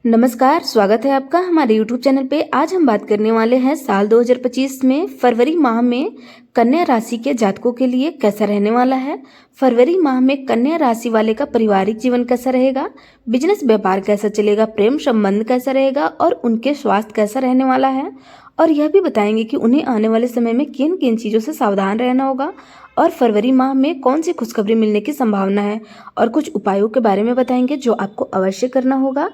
नमस्कार, स्वागत है आपका हमारे YouTube चैनल पे। आज हम बात करने वाले हैं साल 2025 में फरवरी माह में कन्या राशि के जातकों के लिए कैसा रहने वाला है। फरवरी माह में कन्या राशि वाले का पारिवारिक जीवन कैसा रहेगा, बिजनेस व्यापार कैसा चलेगा, प्रेम संबंध कैसा रहेगा और उनके स्वास्थ्य कैसा रहने वाला है। और यह भी बताएंगे कि उन्हें आने वाले समय में किन किन चीज़ों से सावधान रहना होगा और फरवरी माह में कौन सी खुशखबरी मिलने की संभावना है, और कुछ उपायों के बारे में बताएंगे जो आपको अवश्य करना होगा।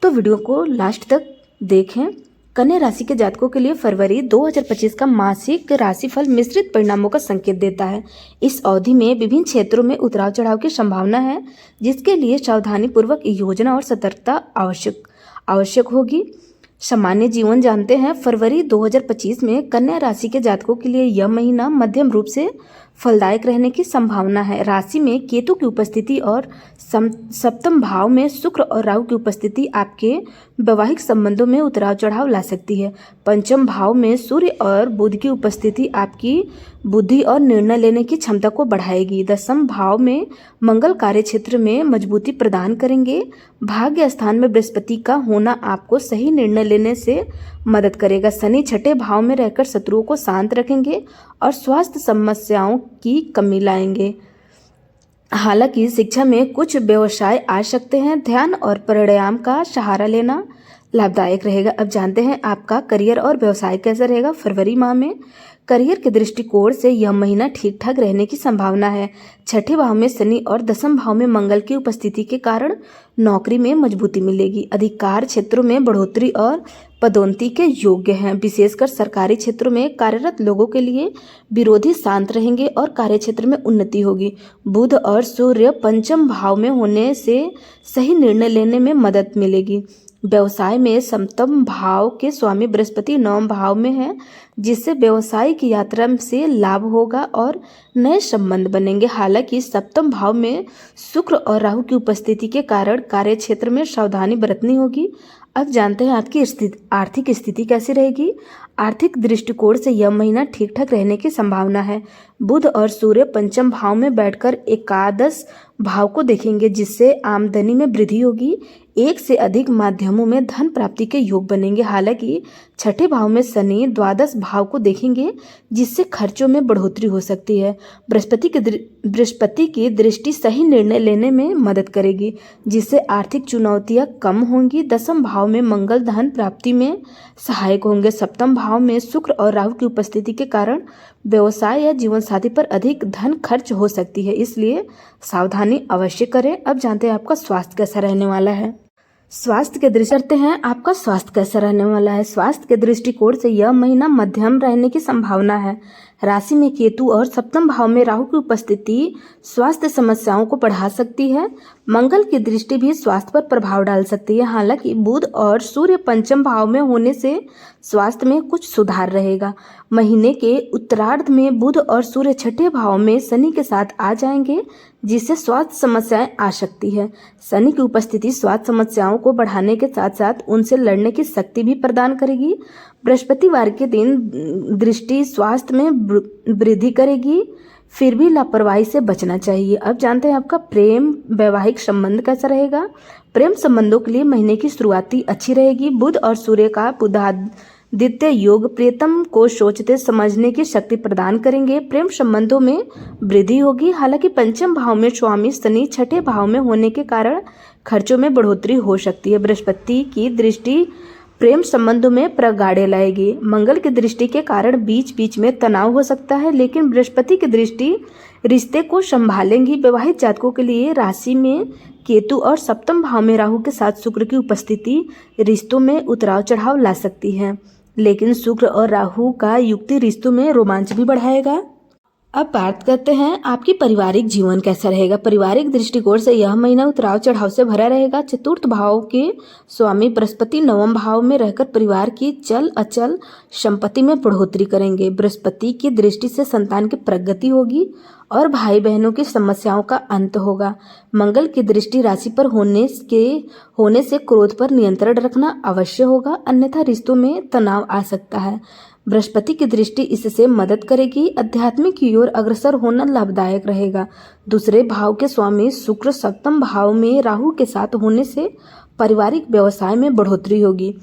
तो वीडियो को लास्ट तक देखें। कन्या राशि के जातकों के लिए फरवरी 2025 का मासिक राशिफल मिश्रित परिणामों का संकेत देता है। इस अवधि में विभिन्न क्षेत्रों में उतार चढ़ाव की संभावना है, जिसके लिए सावधानी पूर्वक योजना और सतर्कता आवश्यक होगी। सामान्य जीवन जानते हैं। फरवरी 2025 में कन्या राशि के जातकों के लिए यह महीना मध्यम रूप से फलदायक रहने की संभावना है। राशि में केतु की उपस्थिति और सप्तम भाव में शुक्र और राहु की उपस्थिति आपके वैवाहिक संबंधों में उतार चढ़ाव ला सकती है। पंचम भाव में सूर्य और बुध की उपस्थिति आपकी बुद्धि और निर्णय लेने की क्षमता को बढ़ाएगी। दसम भाव में मंगल कार्य क्षेत्र में मजबूती प्रदान करेंगे। भाग्य स्थान में बृहस्पति का होना आपको सही निर्णय लेने से मदद करेगा। शनि छठे भाव में रहकर शत्रुओं को शांत रखेंगे और स्वास्थ्य समस्याओं की कमी लाएंगे। हालांकि शिक्षा में कुछ व्यवसाय आ सकते हैं। ध्यान और प्राणायाम का सहारा लेना लाभदायक रहेगा। अब जानते हैं आपका करियर और व्यवसाय कैसा रहेगा। फरवरी माह में करियर के दृष्टिकोण से यह महीना ठीक ठाक रहने की संभावना है। छठे भाव में शनि और दसम भाव में मंगल की उपस्थिति के कारण नौकरी में मजबूती मिलेगी। अधिकार क्षेत्रों में बढ़ोतरी और पदोन्नति के योग्य हैं। विशेषकर सरकारी क्षेत्रों में कार्यरत लोगों के लिए विरोधी शांत रहेंगे और कार्य क्षेत्र में उन्नति होगी। बुध और सूर्य पंचम भाव में होने से सही निर्णय लेने में मदद मिलेगी। व्यवसाय में सप्तम भाव के स्वामी बृहस्पति नवम भाव में है, जिससे व्यवसायिक यात्रा से लाभ होगा और नए संबंध बनेंगे। हालांकि सप्तम भाव में शुक्र और राहु की उपस्थिति के कारण कार्य क्षेत्र में सावधानी बरतनी होगी। अब जानते हैं आपकी आर्थिक स्थिति कैसी रहेगी। आर्थिक दृष्टिकोण से यह महीना ठीक ठाक रहने की संभावना है। बुध और सूर्य पंचम भाव में बैठकर एकादश भाव को देखेंगे, जिससे आमदनी में वृद्धि होगी। एक से अधिक माध्यमों में धन प्राप्ति के योग बनेंगे। हालांकि छठे भाव में शनि द्वादश भाव को देखेंगे, जिससे खर्चों में बढ़ोतरी हो सकती है। बृहस्पति की दृष्टि सही निर्णय लेने में मदद करेगी, जिससे आर्थिक चुनौतियां कम होंगी। दसम भाव में मंगल धन प्राप्ति में सहायक होंगे। सप्तम भाव में शुक्र और राहु की उपस्थिति के कारण व्यवसाय या जीवन साथी पर अधिक धन खर्च हो सकती है, इसलिए सावधानी अवश्य करें। अब जानते हैं आपका स्वास्थ्य कैसा रहने वाला है। स्वास्थ्य के दृष्टि करते हैं आपका स्वास्थ्य कैसा रहने वाला है। स्वास्थ्य के दृष्टिकोण से यह महीना मध्यम रहने की संभावना है। राशि में केतु और सप्तम भाव में राहु की उपस्थिति स्वास्थ्य समस्याओं को बढ़ा सकती है। मंगल की दृष्टि भी स्वास्थ्य पर प्रभाव डाल सकती है। हालांकि बुध और सूर्य पंचम भाव में होने से स्वास्थ्य में कुछ सुधार रहेगा। महीने के उत्तरार्ध में बुध और सूर्य छठे भाव में शनि के साथ आ जाएंगे, जिससे स्वास्थ्य समस्याएं आ सकती है। शनि की उपस्थिति स्वास्थ्य समस्याओं को बढ़ाने के साथ साथ उनसे लड़ने की शक्ति भी प्रदान करेगी। बृहस्पतिवार के दिन दृष्टि स्वास्थ्य में वृद्धि करेगी, फिर भी लापरवाही से बचना चाहिए। अब जानते हैं आपका प्रेम वैवाहिक संबंध कैसा रहेगा। प्रेम संबंधों के लिए महीने की शुरुआती अच्छी रहेगी। बुध और सूर्य का बुधादित्य योग प्रियतम को सोचते समझने की शक्ति प्रदान करेंगे। प्रेम संबंधों में वृद्धि होगी। हालांकि पंचम भाव में स्वामी शनि छठे भाव में होने के कारण खर्चों में बढ़ोतरी हो सकती है। बृहस्पति की दृष्टि प्रेम संबंधों में प्रगाढ़े लाएगी। मंगल की दृष्टि के कारण बीच बीच में तनाव हो सकता है, लेकिन बृहस्पति की दृष्टि रिश्ते को संभालेंगी। विवाहित जातकों के लिए राशि में केतु और सप्तम भाव में राहु के साथ शुक्र की उपस्थिति रिश्तों में उतार चढ़ाव ला सकती है, लेकिन शुक्र और राहु का युक्ति रिश्तों में रोमांच भी बढ़ाएगा। अब बात करते हैं आपकी पारिवारिक जीवन कैसा रहेगा। पारिवारिक दृष्टिकोण से यह महीना उतार चढ़ाव से भरा रहेगा। चतुर्थ भाव के स्वामी बृहस्पति नवम भाव में रहकर परिवार की चल अचल संपत्ति में बढ़ोतरी करेंगे। बृहस्पति की दृष्टि से संतान की प्रगति होगी और भाई बहनों की समस्याओं का अंत होगा। मंगल की दृष्टि राशि पर होने से क्रोध पर नियंत्रण रखना आवश्यक होगा, अन्यथा रिश्तों में तनाव आ सकता है। बृहस्पति की दृष्टि इससे मदद करेगी। अध्यात्म की ओर अग्रसर होना लाभदायक रहेगा। दूसरे भाव के स्वामी शुक्र सप्तम भाव में राहु के साथ होने से पारिवारिक व्यवसाय में बढ़ोतरी होगी।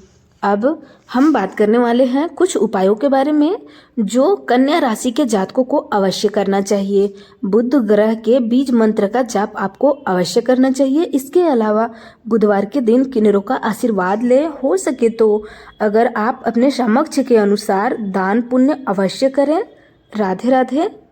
अब हम बात करने वाले हैं कुछ उपायों के बारे में जो कन्या राशि के जातकों को अवश्य करना चाहिए। बुध ग्रह के बीज मंत्र का जाप आपको अवश्य करना चाहिए। इसके अलावा बुधवार के दिन किन्नरों का आशीर्वाद ले, हो सके तो अगर आप अपने सामर्थ्य के अनुसार दान पुण्य अवश्य करें। राधे राधे।